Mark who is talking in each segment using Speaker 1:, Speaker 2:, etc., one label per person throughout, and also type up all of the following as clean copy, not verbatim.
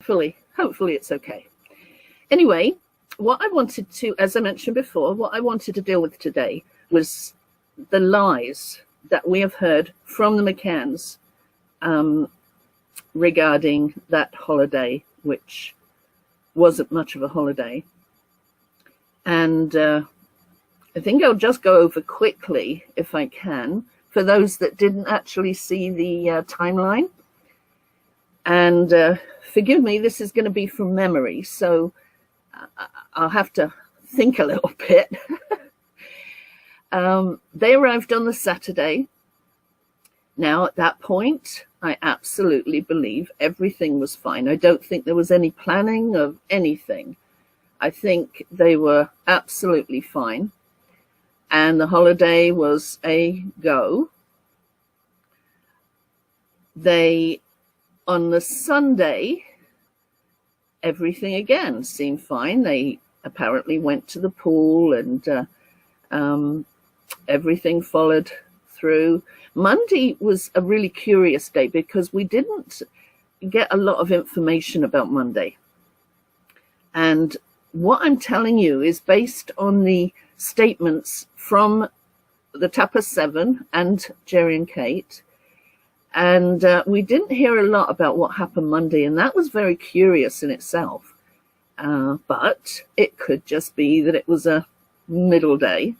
Speaker 1: hopefully it's okay. Anyway, what I wanted to, as I mentioned before, what I wanted to deal with today was the lies that we have heard from the McCanns regarding that holiday, which wasn't much of a holiday. And I think I'll just go over quickly, if I can, for those that didn't actually see the timeline. And forgive me, this is going to be from memory, so I'll have to think a little bit. They arrived on the Saturday. Now, at that point, I absolutely believe everything was fine. I don't think there was any planning of anything. I think they were absolutely fine. And the holiday was a go. On the Sunday, everything again seemed fine. They apparently went to the pool and everything followed through. Monday was a really curious day because we didn't get a lot of information about Monday. And what I'm telling you is based on the statements from the Tapas 7 and Jerry and Kate. And we didn't hear a lot about what happened Monday, and that was very curious in itself. But it could just be that it was a middle day.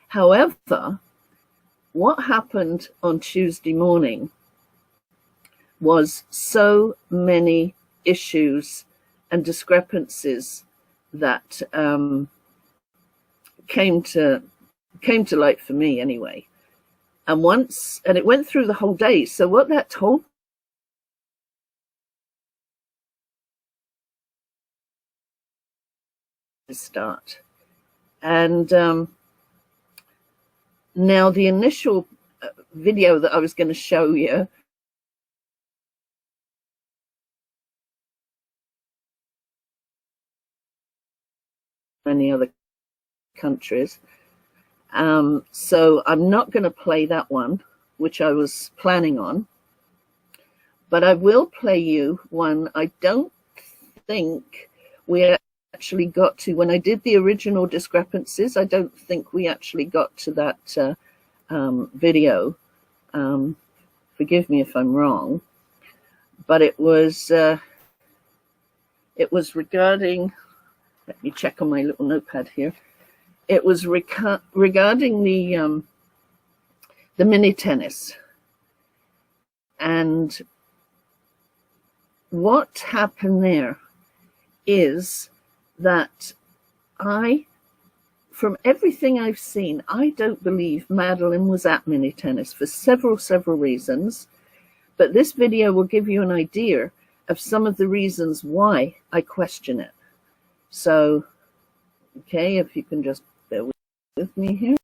Speaker 1: However, what happened on Tuesday morning was so many issues and discrepancies that came to light for me anyway. And it went through the whole day. So what that told to start. And now the initial video that I was going to show you many other countries. So I'm not going to play that one, which I was planning on, but I will play you one I don't think we actually got to. When I did the original discrepancies, I don't think we actually got to that video. Forgive me if I'm wrong, but it was regarding, let me check on my little notepad here. It was regarding the mini tennis. And what happened there is that from everything I've seen, I don't believe Madeline was at mini tennis for several reasons. But this video will give you an idea of some of the reasons why I question it. So, okay, if you can just bear with me here.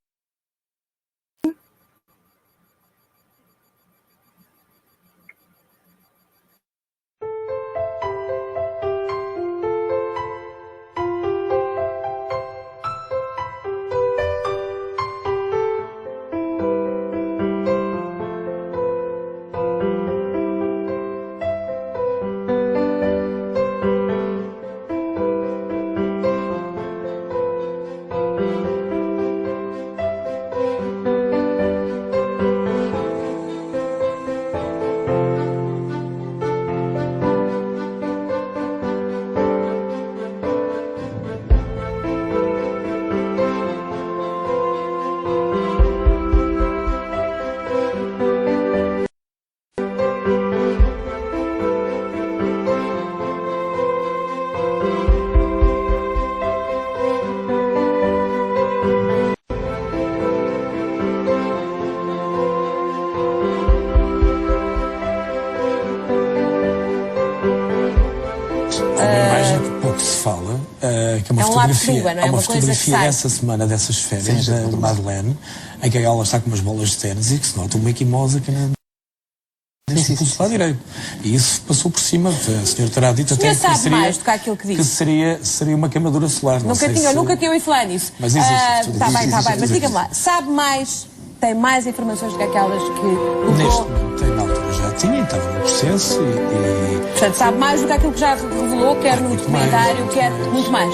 Speaker 2: Que é uma fotografia, há uma fotografia essa semana dessas férias da Madeleine, em que ela está com umas bolas de ténis e que se nota um Mickey Mouse aqui nesse pulso lá direito. E isso passou por cima, a senhora terá dito até
Speaker 3: que seria, mais do que aquilo que disse.
Speaker 2: Que seria uma queimadura solar.
Speaker 3: Nunca tinha ouvido falar nisso.
Speaker 2: Mas existe.
Speaker 3: Está bem, mas diga-me lá, sabe mais, tem mais informações do que aquelas que...
Speaker 2: Neste momento tem, na altura já Sim, estava no processo e...
Speaker 3: Portanto, sabe mais do que aquilo que já revelou, quer no documentário, quer muito mais.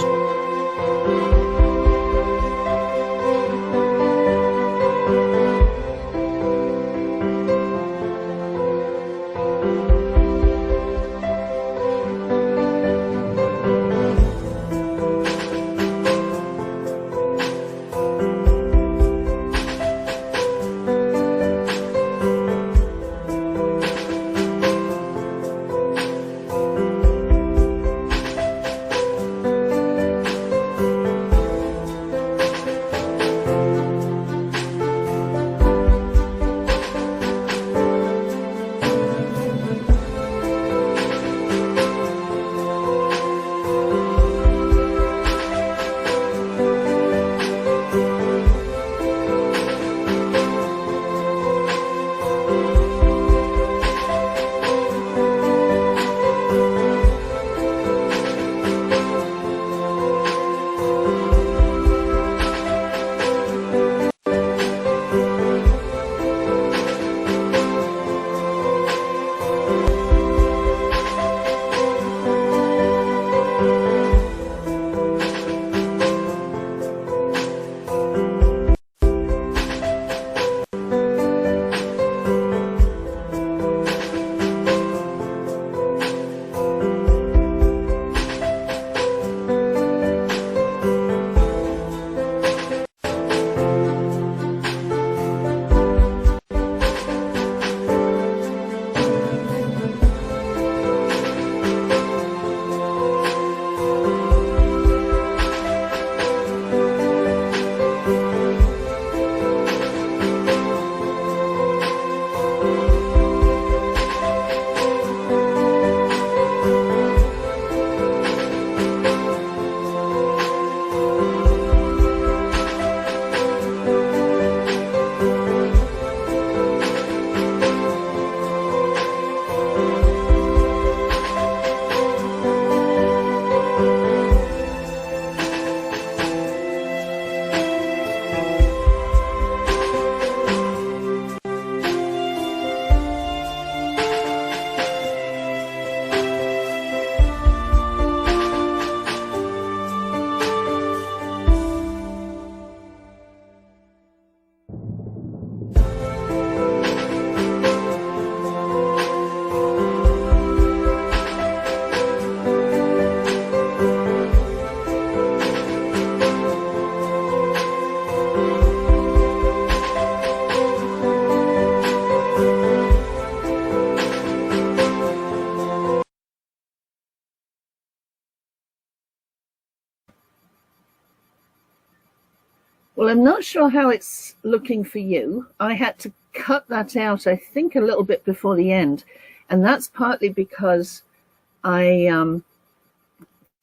Speaker 1: Well, I'm not sure how it's looking for you. I had to cut that out, I think, a little bit before the end. And that's partly because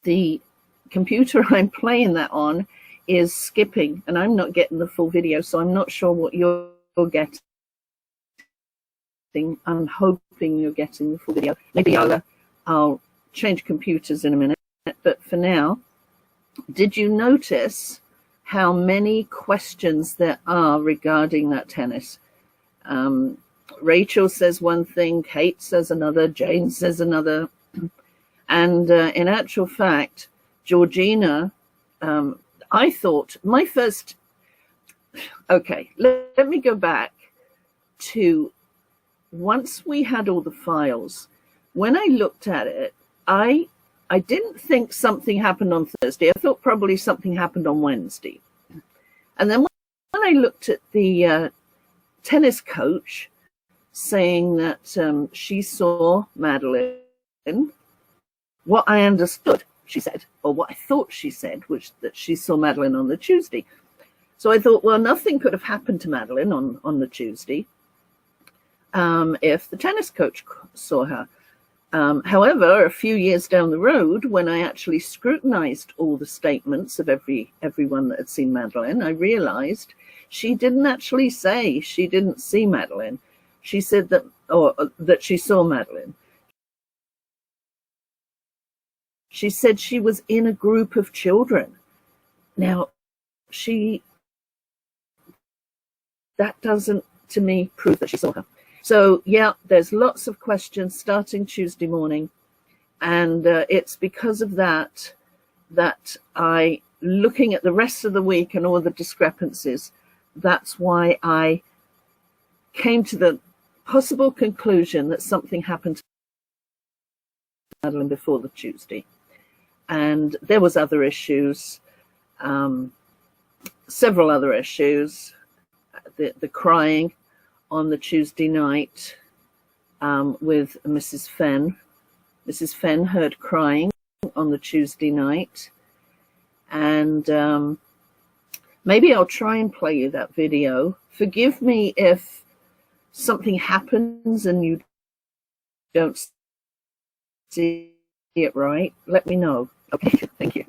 Speaker 1: the computer I'm playing that on is skipping and I'm not getting the full video. So I'm not sure what you're getting. I'm hoping you're getting the full video. Maybe I'll change computers in a minute. But for now, did you notice how many questions there are regarding that tennis? Rachel says one thing, Kate says another, Jane says another. And in actual fact, Georgina, I thought my first, okay, let me go back to once we had all the files. When I looked at it, I didn't think something happened on Thursday. I thought probably something happened on Wednesday. And then when I looked at the tennis coach saying that she saw Madeline, what I understood she said, or what I thought she said, was that she saw Madeline on the Tuesday. So I thought, well, nothing could have happened to Madeline on the Tuesday if the tennis coach saw her. However, a few years down the road, when I actually scrutinized all the statements of everyone that had seen Madeline, I realized she didn't actually say she didn't see Madeline. She said that, or that she saw Madeline. She said she was in a group of children. Now, that doesn't, to me, prove that she saw her. So yeah, there's lots of questions starting Tuesday morning, and it's because of that I, looking at the rest of the week and all the discrepancies, that's why I came to the possible conclusion that something happened to Madeline before the Tuesday. And there was other issues, several other issues, the crying on the Tuesday night with Mrs. Fenn. Mrs. Fenn heard crying on the Tuesday night, and maybe I'll try and play you that video. Forgive me if something happens and you don't see it right. Let me know. Okay, thank you.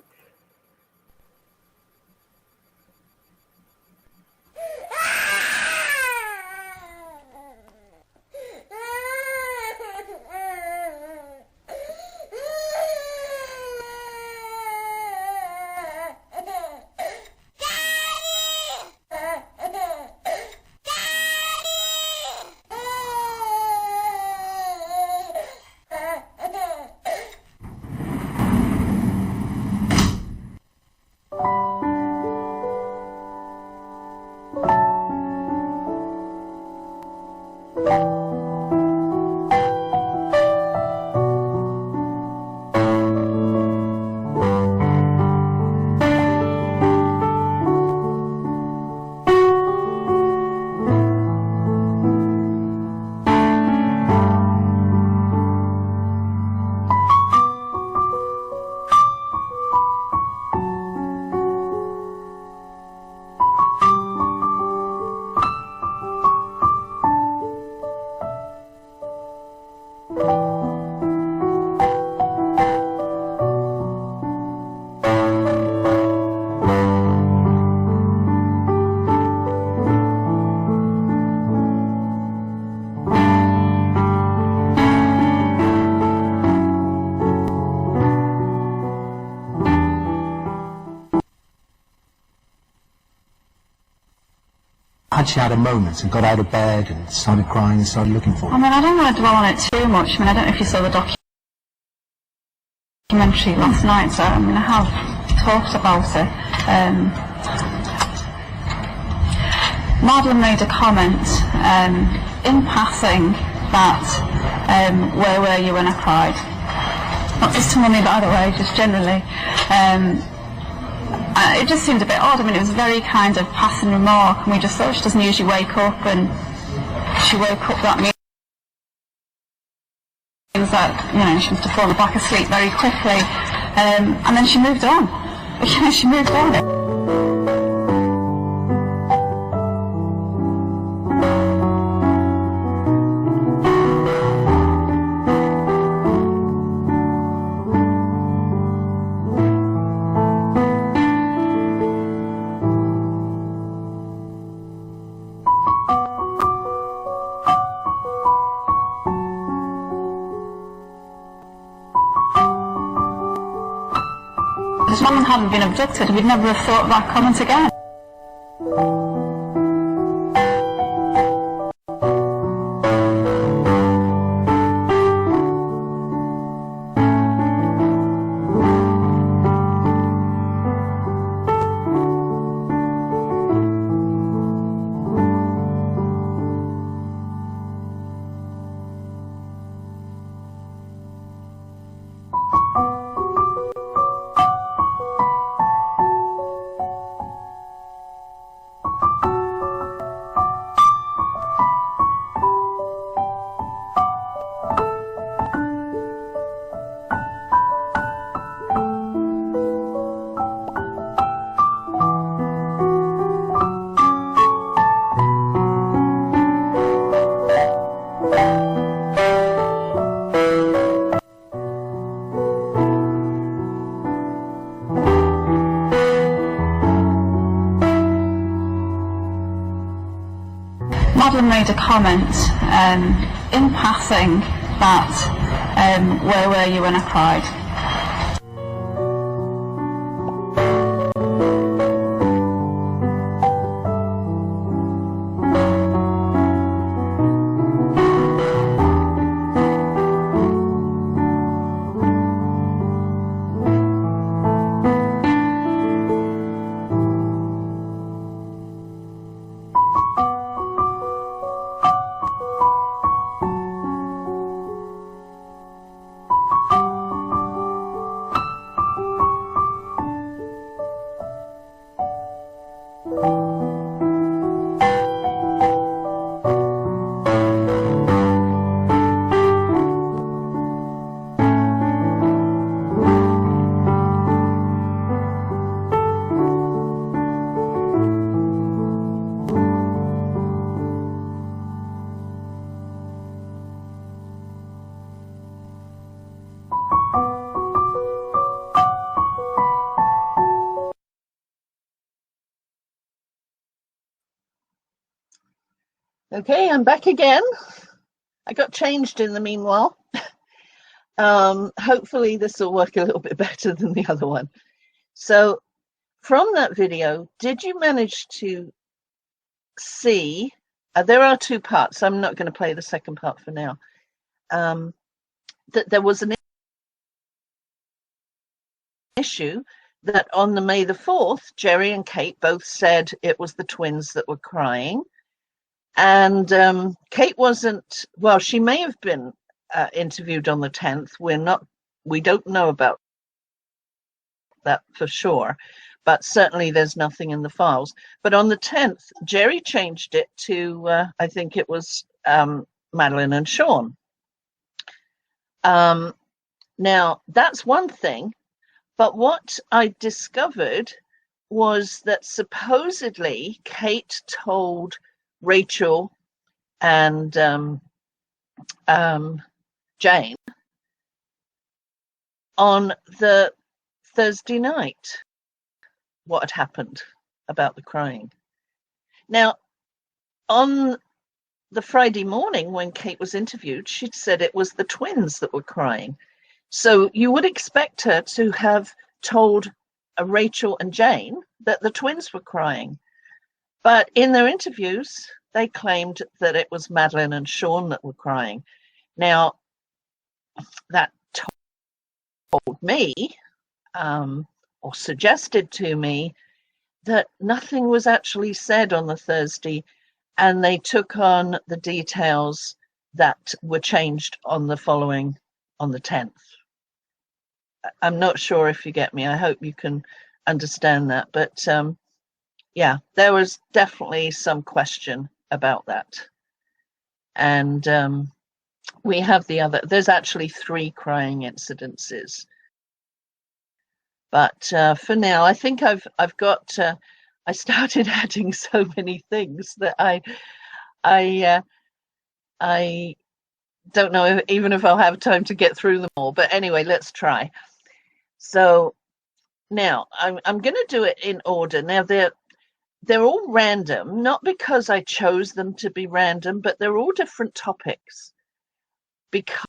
Speaker 4: She had a moment and got out of bed and started crying and started looking for it.
Speaker 3: I mean, I don't want to dwell on it too much. I mean, I don't know if you saw the documentary last night, so I mean, I have talked about it. Madeline made a comment in passing that, where were you when I cried? Not just to Mummy, by the way, just generally. It just seemed a bit odd. I mean, it was a very kind of passing remark, and we just thought she doesn't usually wake up, and she woke up, that means that, you know, she must have fallen back asleep very quickly, and then she moved on. You know, she moved on. If Madeline hadn't been abducted, we'd never have thought of that comment again. Madeline made a comment in passing that, where were you when I cried?
Speaker 1: Okay, I'm back again. I got changed in the meanwhile. Hopefully this will work a little bit better than the other one. So from that video, did you manage to see, there are two parts. I'm not going to play the second part for now. That there was an issue that on the May the 4th, Jerry and Kate both said it was the twins that were crying. And Kate wasn't, well, she may have been interviewed on the 10th. We don't know about that for sure, but certainly there's nothing in the files. But on the 10th, Jerry changed it to, I think it was Madeline and Sean. Now, that's one thing, but what I discovered was that supposedly Kate told Rachel and Jane on the Thursday night what had happened about the crying. Now, on the Friday morning when Kate was interviewed, she said it was the twins that were crying. So you would expect her to have told Rachel and Jane that the twins were crying. But in their interviews, they claimed that it was Madeline and Sean that were crying. Now, that told me, or suggested to me, that nothing was actually said on the Thursday, and they took on the details that were changed on the 10th. I'm not sure if you get me. I hope you can understand that. But yeah, there was definitely some question about that. And we have there's actually 3 crying incidences. But for now, I think I've got, I started adding so many things that I don't know even if I'll have time to get through them all. But anyway, let's try. So now I'm going to do it in order. Now they're all random, not because I chose them to be random, but they're all different topics because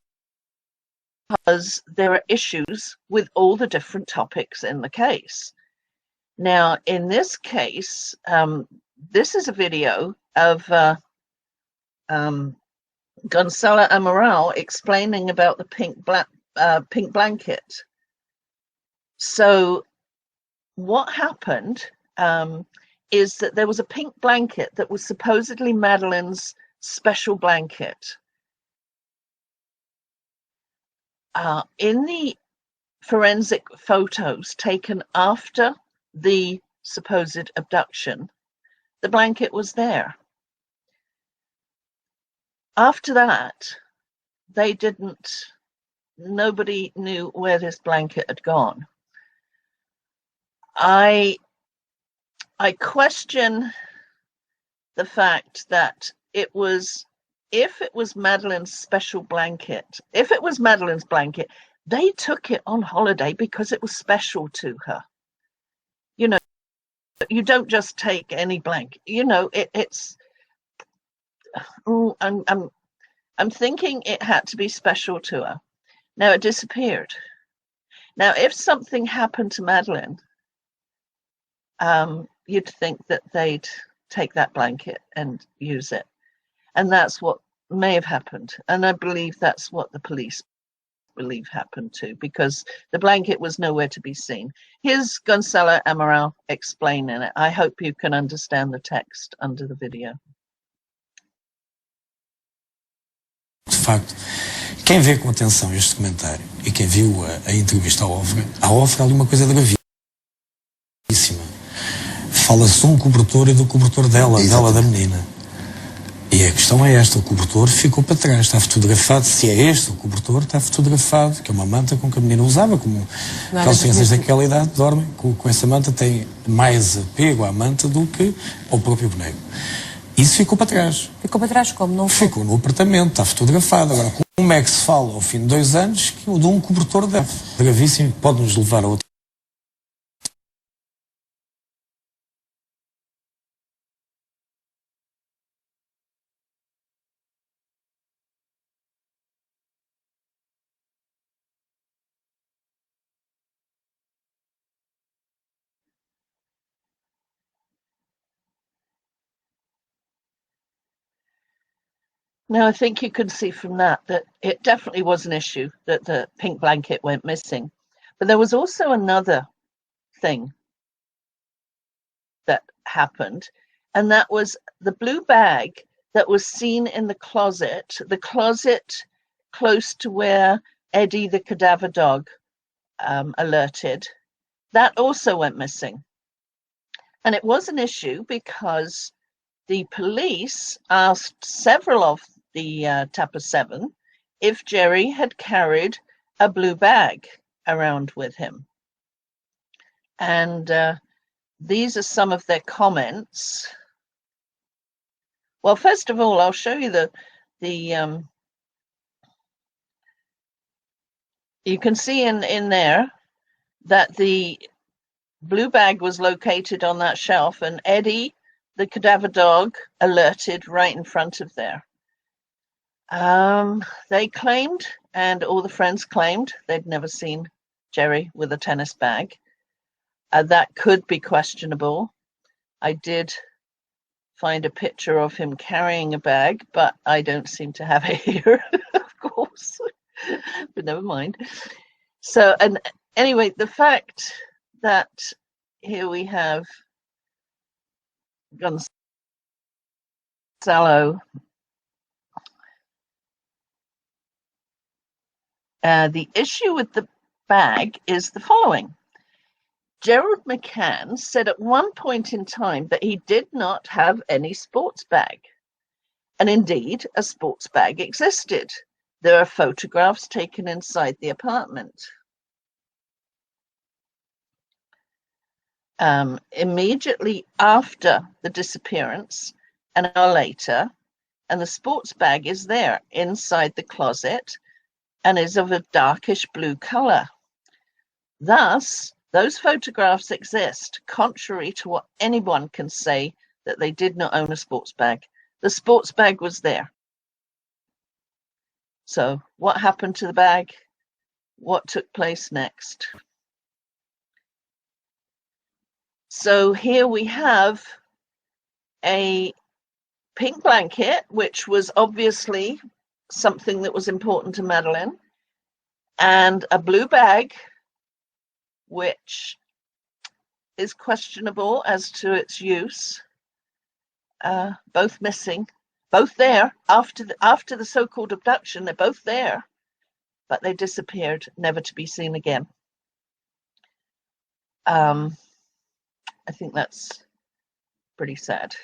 Speaker 1: there are issues with all the different topics in the case. Now, in this case, this is a video of Gonzalo Amaral explaining about the pink blanket. So what happened is that there was a pink blanket that was supposedly Madeline's special blanket. In the forensic photos taken after the supposed abduction, the blanket was there. After that, nobody knew where this blanket had gone. I question the fact that if it was Madeline's special blanket, if it was Madeline's blanket, they took it on holiday because it was special to her. You know, you don't just take any blanket. You know, it's. I'm thinking it had to be special to her. Now it disappeared. Now, if something happened to Madeline, you'd think that they'd take that blanket and use it. And that's what may have happened. And I believe that's what the police believe happened too, because the blanket was nowhere to be seen. Here's Gonzalo Amaral explaining it. I hope you can understand the text under the video.
Speaker 2: De facto, quem vê com atenção este comentário e quem viu a entrevista ao Ofra, há ali uma coisa gravíssima. Fala-se de um cobertor e do cobertor dela da menina. E a questão é esta, o cobertor ficou para trás, está fotografado, se é este o cobertor, está fotografado, que é uma manta com que a menina usava, como aquelas crianças daquela idade dormem, com essa manta, tem mais apego à manta do que ao próprio boneco. Isso ficou para trás.
Speaker 5: Ficou para trás como? Não
Speaker 2: ficou no apartamento, está fotografado. Agora, como é que se fala ao fim de 2 anos que de um cobertor deve? Gravíssimo, pode nos levar a outra.
Speaker 1: Now, I think you can see from that it definitely was an issue that the pink blanket went missing. But there was also another thing that happened, and that was the blue bag that was seen in the closet close to where Eddie, the cadaver dog, alerted. That also went missing. And it was an issue because the police asked several of the Tapas 7 if Jerry had carried a blue bag around with him. And these are some of their comments. Well, first of all, I'll show you you can see in there that the blue bag was located on that shelf, and Eddie, the cadaver dog, alerted right in front of there. They claimed, and all the friends claimed, they'd never seen Jerry with a tennis bag. That could be questionable. I did find a picture of him carrying a bag, but I don't seem to have it here, of course. But never mind. So, and anyway, the fact that here we have Gonzalo. The issue with the bag is the following. Gerald McCann said at one point in time that he did not have any sports bag. And indeed, a sports bag existed. There are photographs taken inside the apartment. Immediately after the disappearance, an hour later, and the sports bag is there inside the closet and is of a darkish blue color. Thus, those photographs exist, contrary to what anyone can say that they did not own a sports bag. The sports bag was there. So what happened to the bag? What took place next? So here we have a pink blanket, which was obviously something that was important to Madeline, and a blue bag, which is questionable as to its use. Both missing, both there after the so-called abduction. They're both there, but they disappeared, never to be seen again. I think that's pretty sad.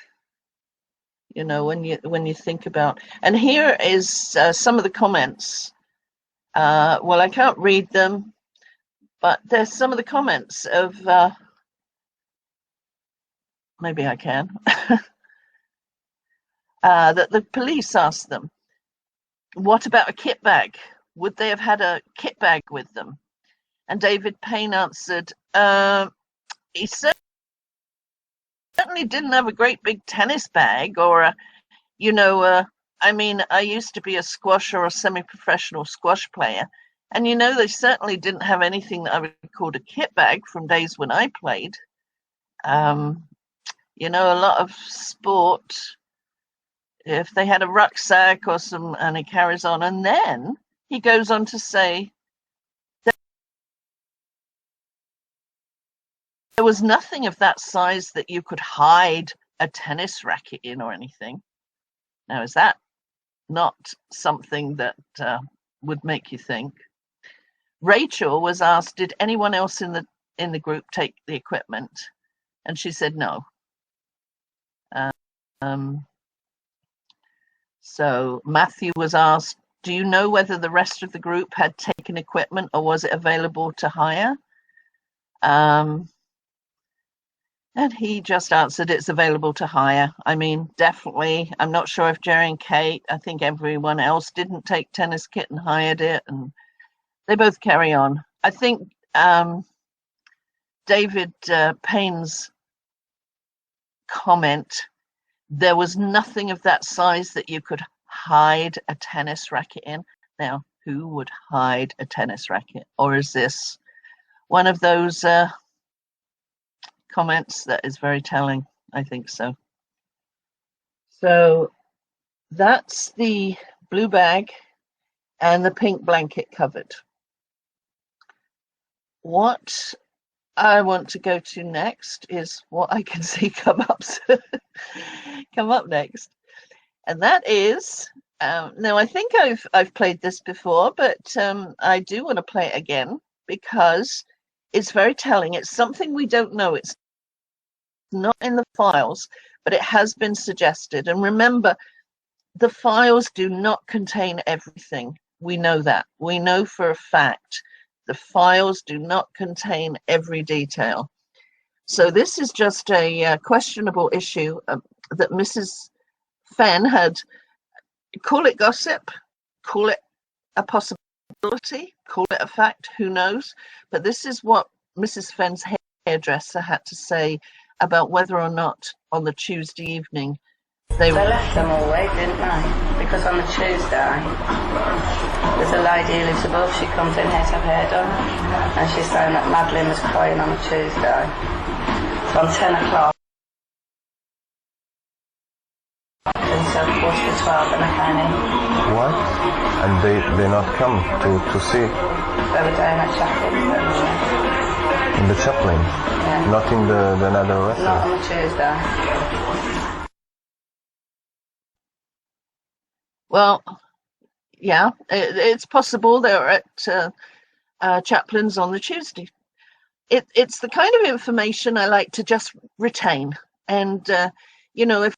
Speaker 1: You know, when you think about, and here is some of the comments. Well, I can't read them, but there's some of the comments of, maybe I can, that the police asked them, what about a kit bag? Would they have had a kit bag with them? And David Payne answered, he certainly didn't have a great big tennis bag or a, you know, I mean, I used to be a squash or a semi-professional squash player, and you know, they certainly didn't have anything that I would call a kit bag from days when I played. You know, a lot of sport, if they had a rucksack or some, and he carries on, and then he goes on to say that there was nothing of that size that you could hide a tennis racket in or anything. Now, is that not something that would make you think? Rachel was asked, did anyone else in the group take the equipment? And she said no. So Matthew was asked, do you know whether the rest of the group had taken equipment or was it available to hire? And he just answered, it's available to hire. I mean, definitely. I'm not sure if Jerry and Kate, I think everyone else didn't take tennis kit and hired it, and they both carry on. I think David Payne's comment, there was nothing of that size that you could hide a tennis racket in. Now, who would hide a tennis racket? Or is this one of those comments that is very telling? I think so. So That's the blue bag and the pink blanket covered. What I want to go to next is what I can see come up next, and that is now I think I've played this before, but I do want to play it again because it's very telling. It's something we don't know. It's not in the files, but it has been suggested. And remember, the files do not contain everything. We know that. We know for a fact the files do not contain every detail. So this is just a questionable issue that Mrs. Fenn had, call it gossip, call it a possibility, call it a fact, who knows? But this is what Mrs. Fenn's hairdresser had to say about whether or not on the Tuesday evening they
Speaker 5: left them all awake, didn't they? Because on the Tuesday, there's a lady who lives above, she comes in here to have hair done, and she's saying that Madeline was crying on a Tuesday. So on 10 o'clock, until 12 and I came in.
Speaker 6: What? And they not come to see?
Speaker 5: They were down at Chaplin's.
Speaker 6: In the Chaplin?
Speaker 5: Yeah.
Speaker 6: Not in the another restaurant?
Speaker 5: Not on the Tuesday.
Speaker 1: Well, yeah, it's possible they were at Chaplin's on the Tuesday. It's the kind of information I like to just retain. And, you know, if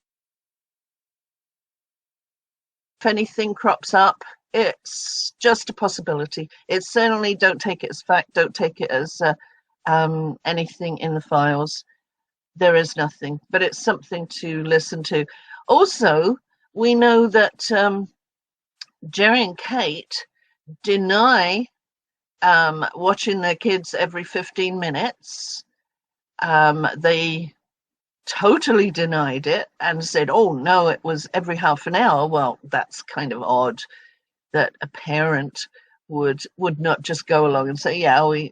Speaker 1: anything crops up, it's just a possibility. It's certainly, don't take it as fact, don't take it as anything in the files. There is nothing, but it's something to listen to. Also, we know that Jerry and Kate deny watching their kids every 15 minutes. They totally denied it and said, oh no, it was every half an hour. Well, that's kind of odd that a parent would not just go along and say, yeah, we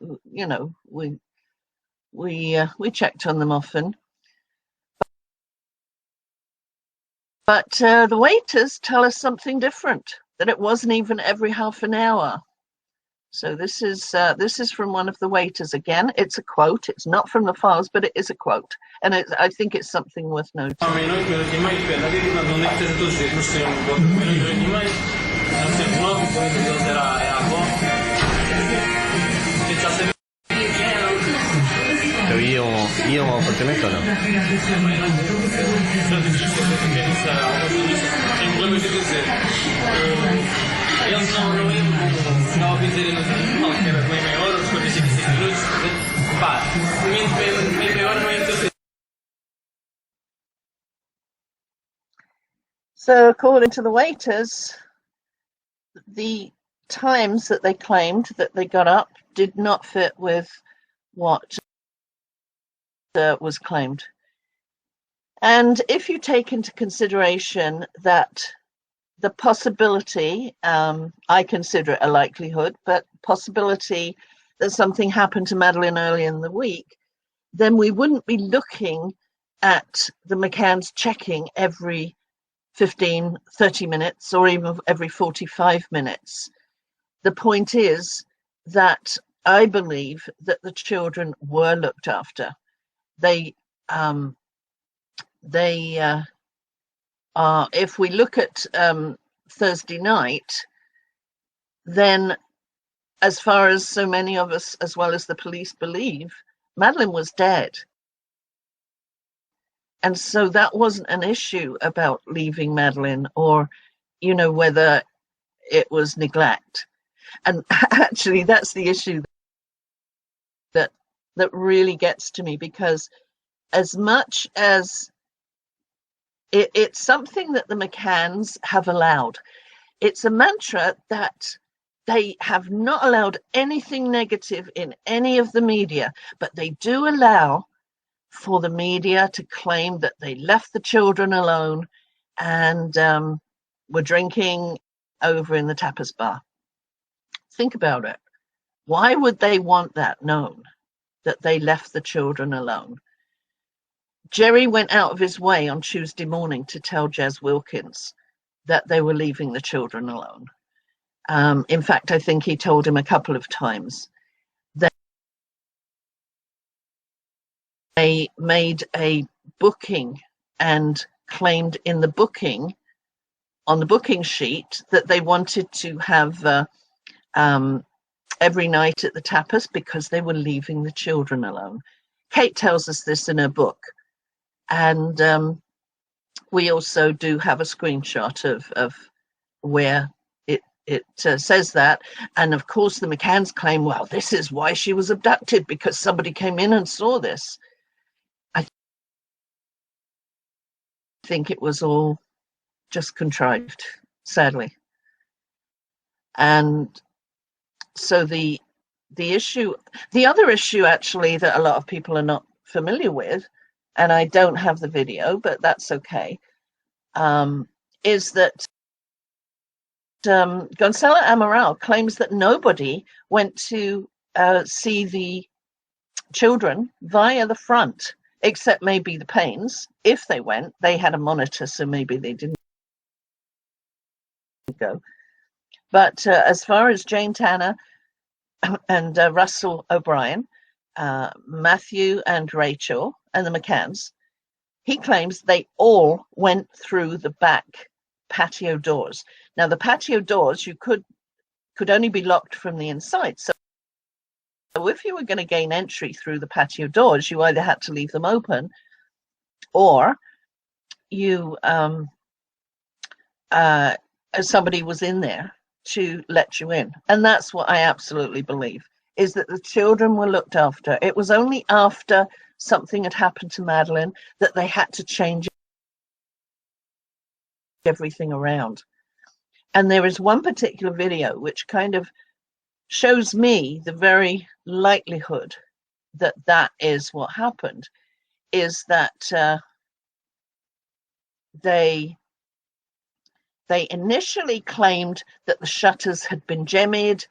Speaker 1: checked on them often. But the waiters tell us something different, that it wasn't even every half an hour. So this is from one of the waiters again. It's a quote. It's not from the files, but it is a quote, and I think it's something worth noting.
Speaker 7: Io ho appartamento o no? Eles não iam ao dizer no final que era meia hora, os 46 minutos, pá, meia hora não ia ter.
Speaker 1: So according to the waiters, the times that they claimed that they got up did not fit with what was claimed. And if you take into consideration that the possibility, I consider it a likelihood, but possibility that something happened to Madeline early in the week, then we wouldn't be looking at the McCanns checking every 15, 30 minutes or even every 45 minutes. The point is that I believe that the children were looked after. They if we look at Thursday night, then as far as so many of us, as well as the police, believe, Madeline was dead. And so that wasn't an issue about leaving Madeline or, you know, whether it was neglect. And actually, that's the issue that really gets to me, because as much as it's something that the McCanns have allowed, it's a mantra that they have not allowed anything negative in any of the media, but they do allow for the media to claim that they left the children alone and were drinking over in the Tapas bar. Think about it. Why would they want that known, that they left the children alone? Jerry went out of his way on Tuesday morning to tell Jez Wilkins that they were leaving the children alone. In fact, I think he told him a couple of times that they made a booking and claimed in the booking, on the booking sheet, that they wanted to have every night at the Tapas because they were leaving the children alone. Kate tells us this in her book, and we also do have a screenshot of where it says that. And of course the McCanns claim, well, this is why she was abducted, because somebody came in and saw this. I think it was all just contrived, sadly. And so the other issue actually that a lot of people are not familiar with, and I don't have the video, but that's okay, is that Gonzalo Amaral claims that nobody went to see the children via the front, except maybe the Paynes. If they went, they had a monitor, so maybe they didn't go. But as far as Jane Tanner and Russell O'Brien, Matthew and Rachel and the McCanns, he claims they all went through the back patio doors. Now, the patio doors could only be locked from the inside. So if you were going to gain entry through the patio doors, you either had to leave them open, or you somebody was in there to let you in. And that's what I absolutely believe, is that the children were looked after. It was only after something had happened to Madeleine that they had to change everything around. And there is one particular video which kind of shows me the very likelihood that that is what happened, is that they initially claimed that the shutters had been jemmied.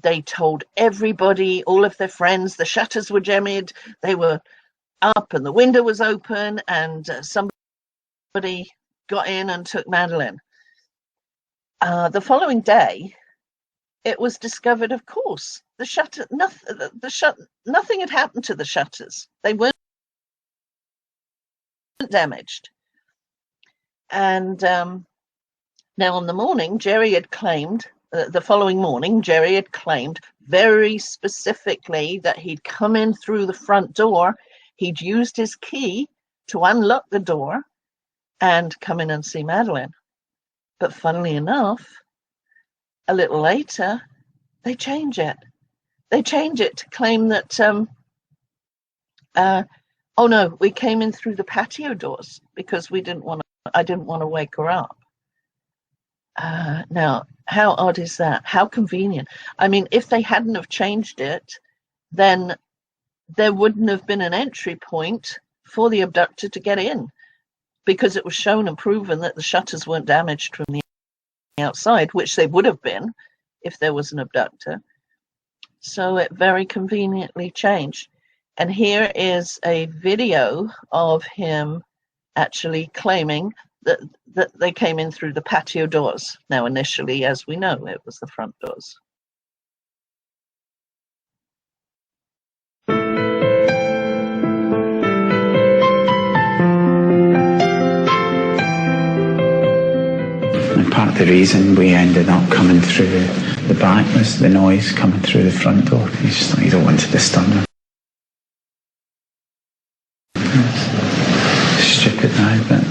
Speaker 1: They told everybody, all of their friends, the shutters were jemmied, they were up and the window was open, and somebody got in and took Madeleine. The following day, it was discovered, of course, nothing had happened to the shutters. They weren't damaged. And now on the morning, Jerry had claimed, the following morning, Jerry had claimed very specifically that he'd come in through the front door, he'd used his key to unlock the door and come in and see Madeleine. But funnily enough, a little later, they change it. They change it to claim that, oh no, we came in through the patio doors because I didn't want to wake her up. Now, how odd is that? How convenient. I mean, if they hadn't have changed it, then there wouldn't have been an entry point for the abductor to get in, because it was shown and proven that the shutters weren't damaged from the outside, which they would have been if there was an abductor. So it very conveniently changed. And here is a video of him actually claiming that they came in through the patio doors. Now, initially, as we know, it was the front doors.
Speaker 8: And part of the reason we ended up coming through the back was the noise coming through the front door. You don't want to disturb them. It's stupid now, but...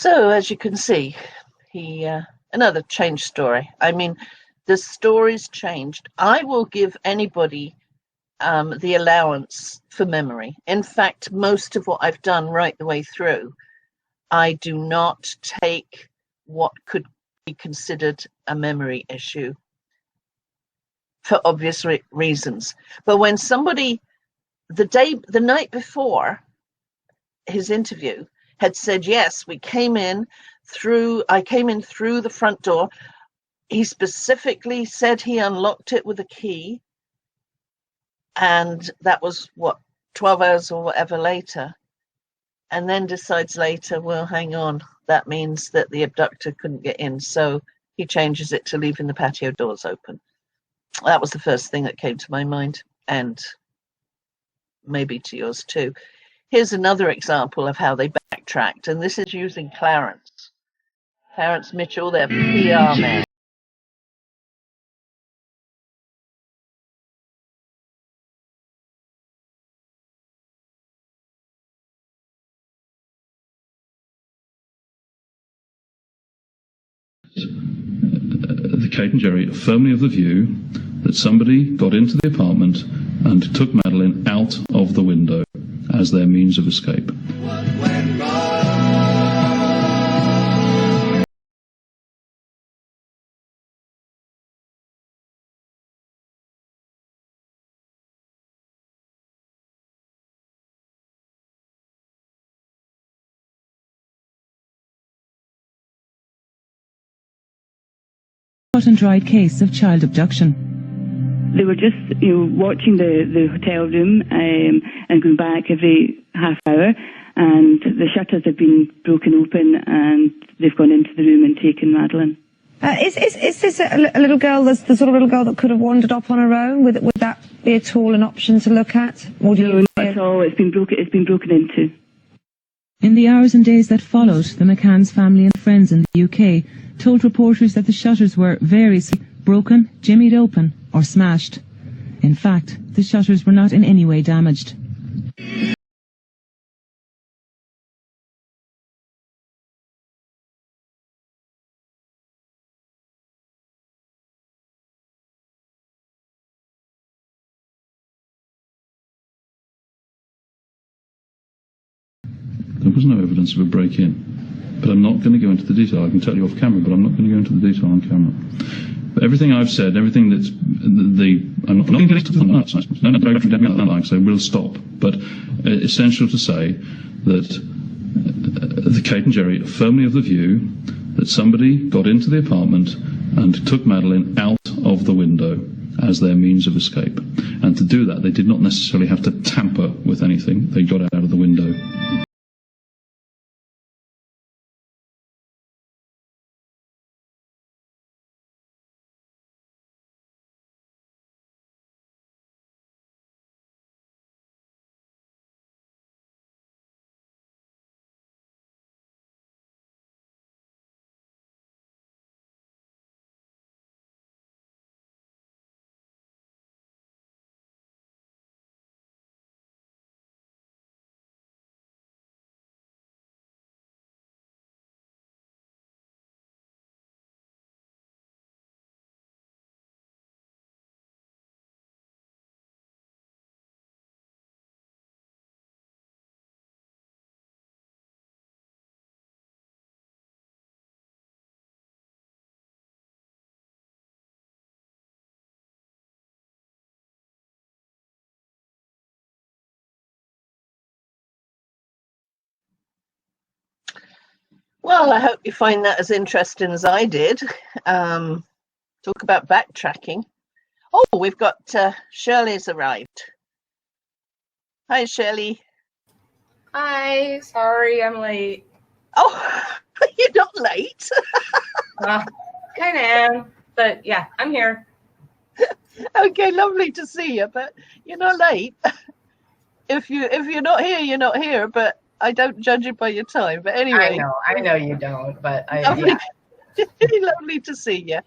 Speaker 1: So as you can see, he another changed story. I mean, the story's changed. I will give anybody the allowance for memory. In fact, most of what I've done right the way through, I do not take what could be considered a memory issue for obvious reasons. But when somebody, the night before his interview, had said, yes, I came in through the front door. He specifically said he unlocked it with a key. And that was, 12 hours or whatever later. And then decides later, well, hang on, that means that the abductor couldn't get in. So he changes it to leaving the patio doors open. That was the first thing that came to my mind, and maybe to yours too. Here's another example of how they backtracked, and this is using Clarence Mitchell, their PR man.
Speaker 9: The Kate and Jerry are firmly of the view that somebody got into the apartment and took Madeleine out of the window as their means of escape.
Speaker 10: Cut and dried case of child abduction.
Speaker 11: They were just, watching the hotel room and going back every half hour, and the shutters have been broken open, and they've gone into the room and taken Madeleine.
Speaker 12: Is this a little girl, the sort of little girl that could have wandered off on her own? Would that be at all an option to look at? Or do
Speaker 11: no, not at all. It's been broken into.
Speaker 10: In the hours and days that followed, the McCANNS family and friends in the UK told reporters that the shutters were variously broken, jimmied open, or smashed. In fact, the shutters were not in any way damaged.
Speaker 9: There was no evidence of a break-in. But I'm not going to go into the detail. I can tell you off camera, but I'm not going to go into the detail on camera. But everything I've said, everything that's I'm not going to get into the so we'll stop. But essential to say that the Kate and Jerry are firmly of the view that somebody got into the apartment and took Madeleine out of the window as their means of escape. And to do that, they did not necessarily have to tamper with anything. They got out of the window.
Speaker 1: Well, I hope you find that as interesting as I did. Talk about backtracking. Oh, we've got Shirley's arrived. Hi, Shirley.
Speaker 13: Hi, sorry I'm late.
Speaker 1: Oh, you're not late.
Speaker 13: Kind of am, but yeah, I'm here.
Speaker 1: Okay, lovely to see you, but you're not late. If you're not here, you're not here, but I don't judge you by your time. But anyway.
Speaker 13: I know you don't, but
Speaker 1: lovely,
Speaker 13: yeah.
Speaker 1: Lovely to see you.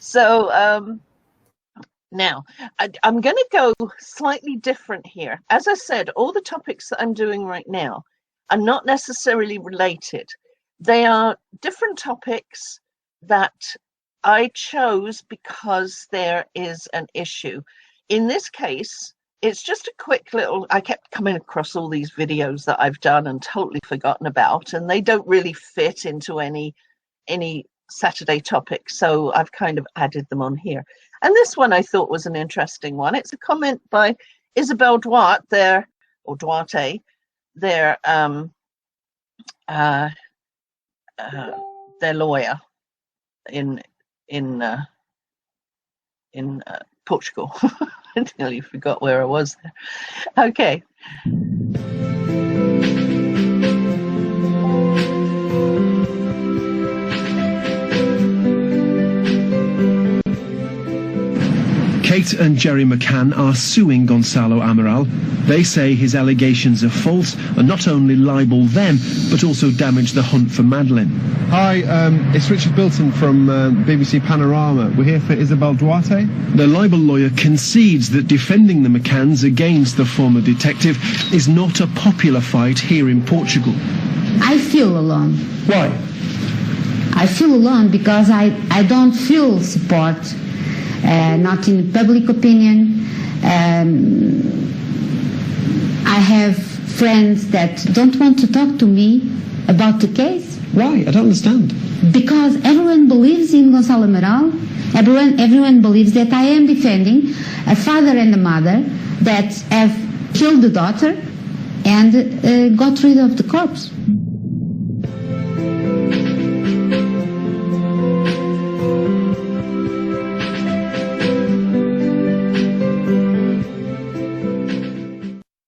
Speaker 1: So now I'm going to go slightly different here. As I said, all the topics that I'm doing right now are not necessarily related. They are different topics that I chose because there is an issue. In this case, it's just a quick little, I kept coming across all these videos that I've done and totally forgotten about, and they don't really fit into any Saturday topic, so I've kind of added them on here. And this one I thought was an interesting one. It's a comment by Isabel Duarte, their lawyer in Portugal. I nearly forgot where I was there. Okay.
Speaker 14: Kate and Jerry McCann are suing Gonçalo Amaral. They say his allegations are false and not only libel them, but also damage the hunt for Madeleine.
Speaker 15: Hi, it's Richard Bilton from BBC Panorama. We're here for Isabel Duarte.
Speaker 14: The libel lawyer concedes that defending the McCanns against the former detective is not a popular fight here in Portugal.
Speaker 16: I feel alone.
Speaker 14: Why?
Speaker 16: I feel alone because I don't feel support. Not in public opinion. I have friends that don't want to talk to me about the case.
Speaker 14: Why? I don't understand.
Speaker 16: Because everyone believes in Gonçalo Amaral. Everyone believes that I am defending a father and a mother that have killed the daughter and got rid of the corpse.